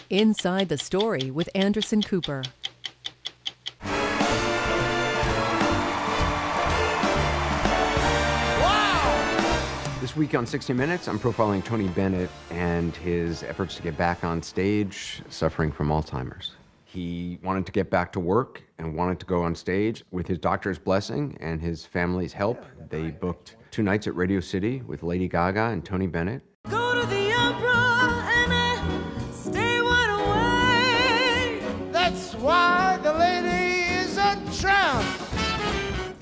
Inside the Story with Anderson Cooper. This week on 60 Minutes, I'm profiling Tony Bennett and his efforts to get back on stage, suffering from Alzheimer's. He wanted to get back to work and wanted to go on stage. With his doctor's blessing and his family's help, they booked 2 nights at Radio City with Lady Gaga and Tony Bennett. Go to the opera and stay wide awake. That's why the lady is a tramp.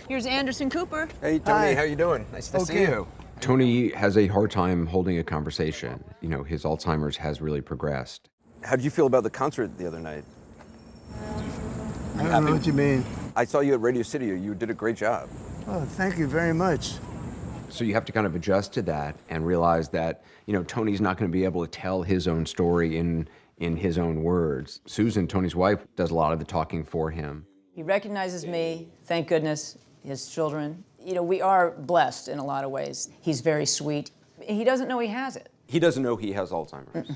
Here's Anderson Cooper. Hey, Tony, Hi. how you doing? Nice to see you. Tony has a hard time holding a conversation. You know, his Alzheimer's has really progressed. How did you feel about the concert the other night? I don't know what you mean. I saw you at Radio City. You did a great job. Oh, thank you very much. So you have to kind of adjust to that and realize that, you know, Tony's not going to be able to tell his own story in his own words. Susan, Tony's wife, does a lot of the talking for him. He recognizes me, thank goodness, his children. You know, we are blessed in a lot of ways. He's very sweet. He doesn't know he has it. He doesn't know he has Alzheimer's.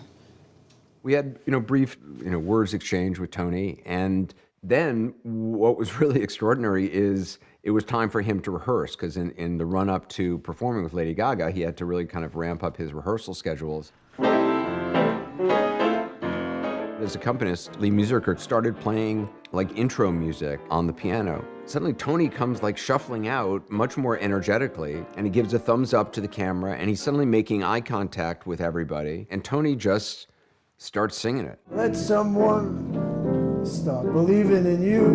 We had, brief, words exchange with Tony, and then what was really extraordinary is it was time for him to rehearse, because in the run-up to performing with Lady Gaga, he had to really kind of ramp up his rehearsal schedules. As accompanist, Lee Musiker started playing like intro music on the piano. Suddenly Tony comes like shuffling out much more energetically, and he gives a thumbs up to the camera, and he's suddenly making eye contact with everybody, and Tony just starts singing it. Let someone start believing in you.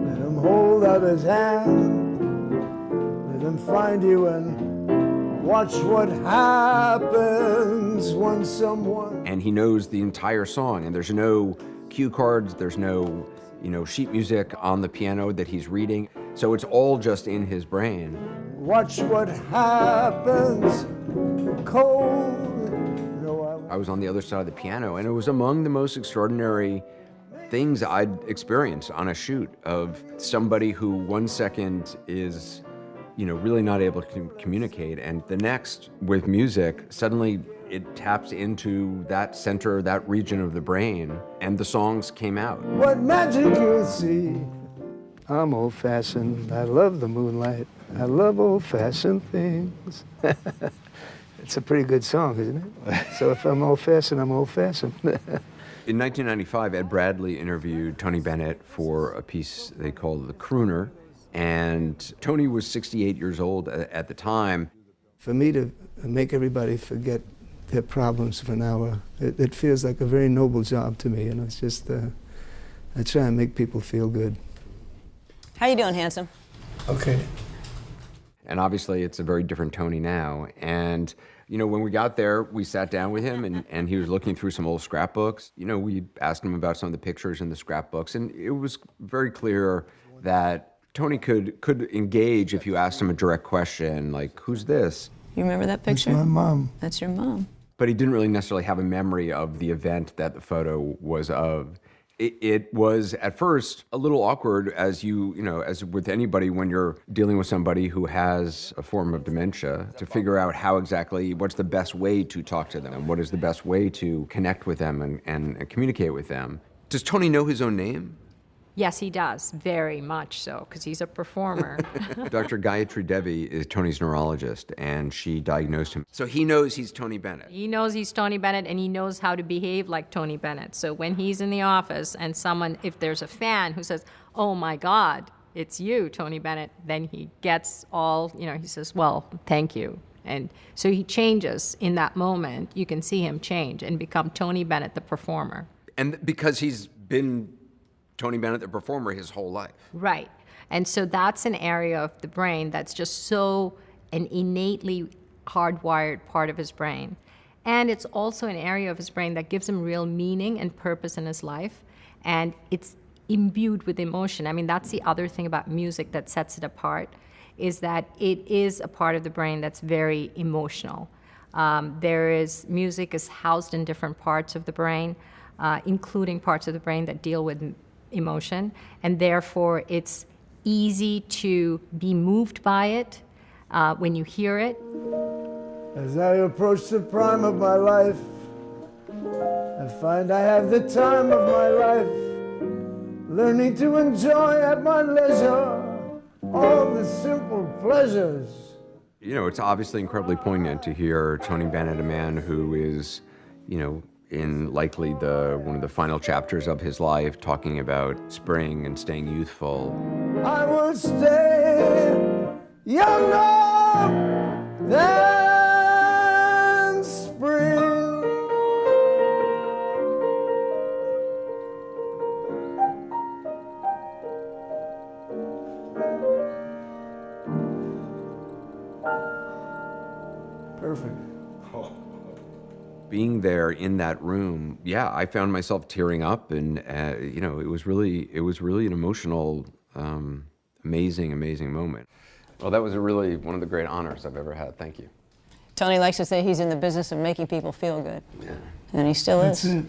Let him hold out his hand. Let him find you and watch what happens when someone... And he knows the entire song, and there's no cue cards, there's no, sheet music on the piano that he's reading. So it's all just in his brain. Watch what happens cold. I was on the other side of the piano, and it was among the most extraordinary things I'd experienced on a shoot, of somebody who 1 second is, really not able to communicate, and the next, with music, suddenly it taps into that center, that region of the brain, and the songs came out. What magic you'll see. I'm old-fashioned. I love the moonlight. I love old-fashioned things. It's a pretty good song, isn't it? So if I'm old-fashioned, I'm old-fashioned. In 1995, Ed Bradley interviewed Tony Bennett for a piece they called The Crooner, and Tony was 68 years old at the time. For me to make everybody forget their problems for an hour, it feels like a very noble job to me, and it's just, I try and make people feel good. How you doing, handsome? Okay. And obviously, it's a very different Tony now. And, when we got there, we sat down with him, and he was looking through some old scrapbooks. We asked him about some of the pictures in the scrapbooks, and it was very clear that Tony could engage if you asked him a direct question, like, who's this? You remember that picture? That's my mom. That's your mom. But he didn't really necessarily have a memory of the event that the photo was of. It was at first a little awkward, as as with anybody when you're dealing with somebody who has a form of dementia, to figure out what's the best way to talk to them, and what is the best way to connect with them and communicate with them. Does Tony know his own name? Yes, he does, very much so, because he's a performer. Dr. Gayatri Devi is Tony's neurologist, and she diagnosed him. So he knows he's Tony Bennett. He knows he's Tony Bennett, and he knows how to behave like Tony Bennett. So when he's in the office and if there's a fan who says, "Oh my God, it's you, Tony Bennett," then he gets all, he says, "Well, thank you." And so he changes in that moment. You can see him change and become Tony Bennett, the performer. And because he's been Tony Bennett, the performer, his whole life. Right. And so that's an area of the brain that's just so an innately hardwired part of his brain. And it's also an area of his brain that gives him real meaning and purpose in his life. And it's imbued with emotion. I mean, that's the other thing about music that sets it apart, is that it is a part of the brain that's very emotional. Music is housed in different parts of the brain, including parts of the brain that deal with emotion, and therefore it's easy to be moved by it when you hear it. As I approach the prime of my life, I find I have the time of my life, learning to enjoy at my leisure all the simple pleasures. You know, it's obviously incredibly poignant to hear Tony Bennett, a man who is, you know, in likely one of the final chapters of his life, talking about spring and staying youthful. I will stay younger than spring. Perfect. Being there in that room, yeah, I found myself tearing up, and you know, it was really an emotional, amazing moment. Well, that was really one of the great honors I've ever had. Thank you. Tony likes to say he's in the business of making people feel good. Yeah. And he still is. That's it.